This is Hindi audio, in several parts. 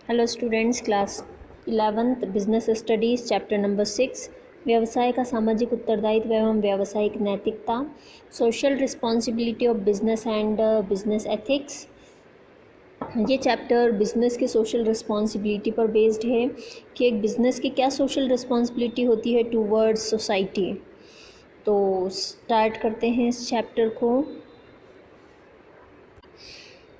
Hello students, class 11th business studies chapter number 6 व्यवसाय का सामाजिक उत्तरदायित्व एवं व्यावसायिक नैतिकता, social responsibility of business and business ethics. ये चैप्टर बिज़नेस के सोशल रिस्पॉन्सिबिलिटी पर बेस्ड है कि एक बिज़नेस की क्या सोशल रिस्पॉन्सिबिलिटी होती है टूवर्ड्स सोसाइटी। तो स्टार्ट करते हैं इस चैप्टर को।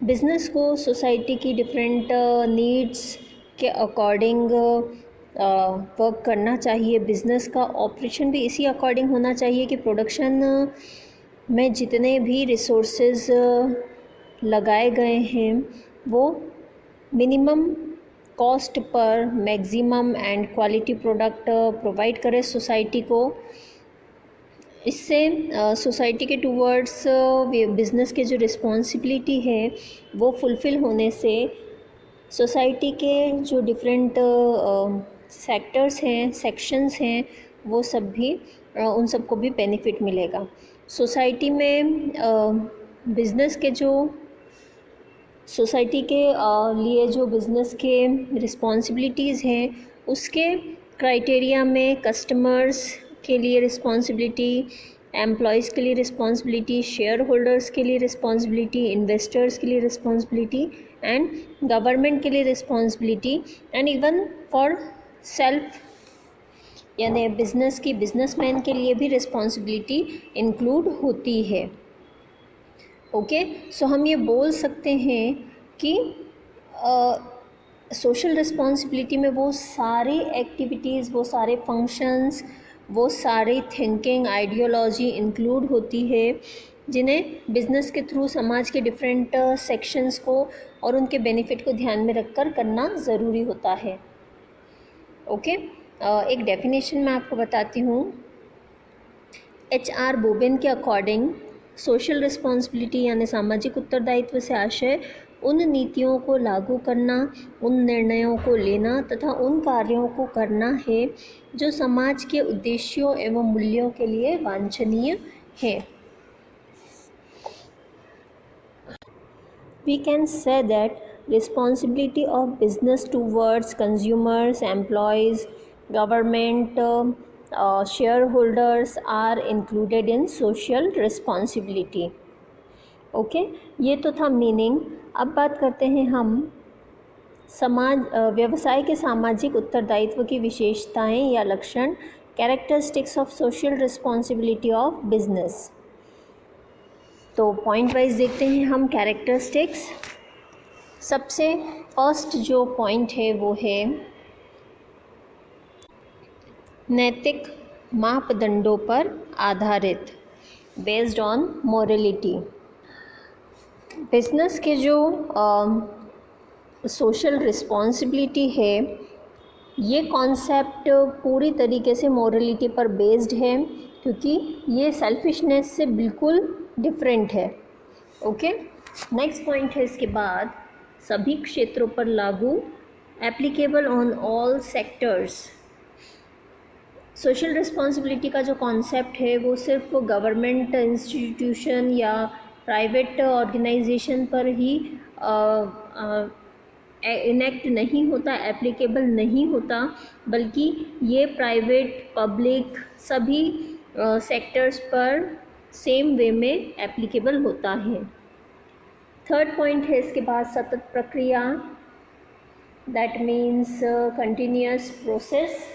बिज़नेस को सोसाइटी की डिफरेंट नीड्स के अकॉर्डिंग वर्क करना चाहिए। बिज़नेस का ऑपरेशन भी इसी अकॉर्डिंग होना चाहिए कि प्रोडक्शन में जितने भी रिसोर्सेज लगाए गए हैं वो minimum cost per maximum and quality product provide करे सोसाइटी को। इससे सोसाइटी के टूवर्ड्स बिज़नेस के जो रिस्पॉन्सिबिलिटी है वो फुलफ़िल होने से सोसाइटी के जो डिफरेंट सेक्टर्स हैं, सेक्शंस हैं, वो सब भी उन सबको भी बेनिफिट मिलेगा। सोसाइटी में बिज़नेस के जो सोसाइटी के लिए जो बिज़नेस के रिस्पॉन्सिबिलिटीज़ हैं उसके क्राइटेरिया में कस्टमर्स के लिए रिस्पॉन्सिबिलिटी, एम्प्लॉयज़ के लिए रिस्पॉन्सिबिलिटी, शेयर होल्डर्स के लिए रिस्पॉन्सिबिलिटी, इन्वेस्टर्स के लिए रिस्पॉन्सिबिलिटी एंड गवर्नमेंट के लिए responsibility and even for self, यानी बिज़नेस की बिजनेसमैन के लिए भी रिस्पॉन्सिबिलिटी इंक्लूड होती है। ओके, सो हम ये बोल सकते हैं कि सोशल रिस्पॉन्सिबिलिटी में वो सारी एक्टिविटीज़, वो सारे फंक्शंस, वो सारी थिंकिंग, आइडियोलॉजी इंक्लूड होती है जिन्हें बिज़नेस के थ्रू समाज के डिफरेंट सेक्शंस को और उनके बेनिफिट को ध्यान में रखकर करना ज़रूरी होता है। ओके, एक डेफिनेशन मैं आपको बताती हूँ। HR बोबिन के अकॉर्डिंग सोशल रिस्पॉन्सिबिलिटी यानी सामाजिक उत्तरदायित्व से आशय उन नीतियों को लागू करना, उन निर्णयों को लेना तथा उन कार्यों को करना है जो समाज के उद्देश्यों एवं मूल्यों के लिए वांछनीय है। We can say that responsibility of business towards consumers, employees, government, shareholders are included in social responsibility. Okay, ये तो था मीनिंग। अब बात करते हैं हम व्यवसाय के सामाजिक उत्तरदायित्व की विशेषताएं या लक्षण, characteristics of social responsibility of business. तो पॉइंट वाइज देखते हैं हम कैरेक्टरिस्टिक्स। सबसे फर्स्ट जो पॉइंट है वो है नैतिक मापदंडों पर आधारित, बेस्ड ऑन मोरलिटी। बिजनेस के जो सोशल रिस्पॉन्सिबिलिटी है ये कॉन्सेप्ट पूरी तरीके से मोरलिटी पर बेस्ड है, क्योंकि ये सेल्फिशनेस से बिल्कुल डिफरेंट है। ओके, नेक्स्ट पॉइंट है इसके बाद सभी क्षेत्रों पर लागू, applicable on all sectors. Social responsibility का जो कॉन्सेप्ट है वो सिर्फ गवर्नमेंट इंस्टीट्यूशन या प्राइवेट ऑर्गेनाइजेशन पर ही इनेक्ट नहीं होता, एप्लीकेबल नहीं होता, बल्कि ये प्राइवेट, पब्लिक सभी सेक्टर्स पर सेम वे में एप्लीकेबल होता है। थर्ड पॉइंट है इसके बाद सतत प्रक्रिया, that means continuous process.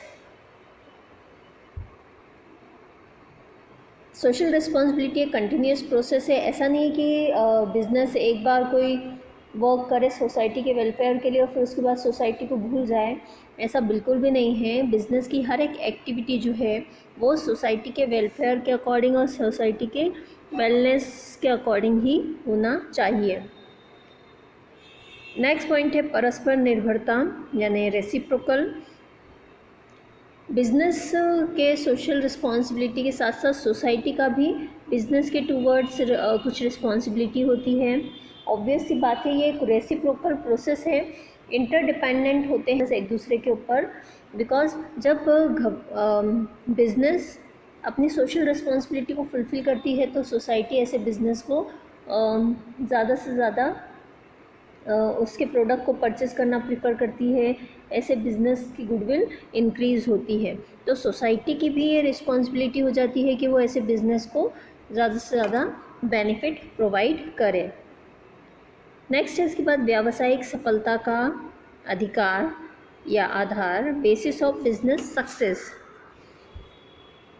Social responsibility एक कंटिन्यूअस प्रोसेस है। ऐसा नहीं कि बिज़नेस एक बार कोई वर्क करे सोसाइटी के वेलफेयर के लिए और फिर उसके बाद सोसाइटी को भूल जाए, ऐसा बिल्कुल भी नहीं है। बिज़नेस की हर एक एक्टिविटी जो है वो सोसाइटी के वेलफेयर के अकॉर्डिंग और सोसाइटी के वेलनेस के अकॉर्डिंग ही होना चाहिए। नेक्स्ट पॉइंट है परस्पर निर्भरता यानी रेसिप्रोकल। बिज़नेस के सोशल रिस्पॉन्सिबिलिटी के साथ साथ सोसाइटी का भी बिज़नेस के टूवर्ड्स कुछ रिस्पॉन्सिबिलिटी होती है। ऑब्वियस सी बात है, ये एक रेसिप्रोकल प्रोसेस है, इंटरडिपेंडेंट होते हैं एक दूसरे के ऊपर। बिकॉज जब बिज़नेस अपनी सोशल रिस्पॉन्सिबिलिटी को फुलफ़िल करती है तो सोसाइटी ऐसे बिज़नेस को ज़्यादा से ज़्यादा उसके प्रोडक्ट को परचेस करना प्रेफर करती है, ऐसे बिज़नेस की गुडविल इंक्रीज़ होती है। तो सोसाइटी की भी ये रिस्पॉन्सिबिलिटी हो जाती है कि वो ऐसे बिज़नेस को ज़्यादा से ज़्यादा बेनिफिट प्रोवाइड करे। नेक्स्ट है इसके बाद व्यावसायिक सफलता का अधिकार या आधार, बेसिस ऑफ बिजनेस सक्सेस।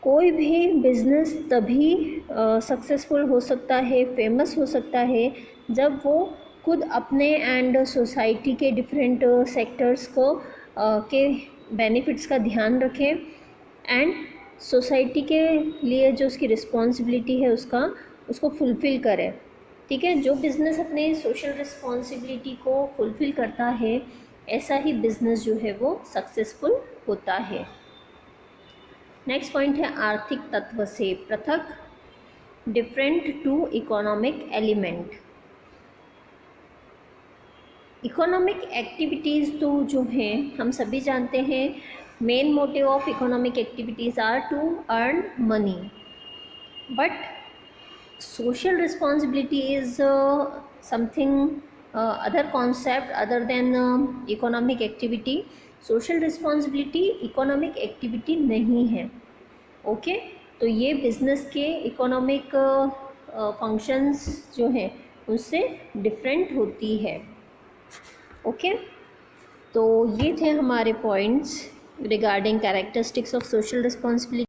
कोई भी बिजनेस तभी सक्सेसफुल हो सकता है, फेमस हो सकता है, जब वो खुद अपने एंड सोसाइटी के डिफरेंट सेक्टर्स को के बेनिफिट्स का ध्यान रखें एंड सोसाइटी के लिए जो उसकी रिस्पॉन्सिबिलिटी है उसको फुलफ़िल करें। ठीक है, जो बिज़नेस अपने सोशल रिस्पॉन्सिबिलिटी को फुलफ़िल करता है, ऐसा ही बिज़नेस जो है वो सक्सेसफुल होता है। नेक्स्ट पॉइंट है आर्थिक तत्व से पृथक, different to economic element. Economic activities तो जो हैं हम सभी जानते हैं, main motive of economic activities are to earn money, but social responsibility is something other concept other than economic activity. social responsibility economic activity नहीं है। ओके, तो ये बिजनेस के इकोनॉमिक फंक्शंस जो हैं उससे डिफरेंट होती है। ओके, तो ये थे हमारे points regarding characteristics of social responsibility.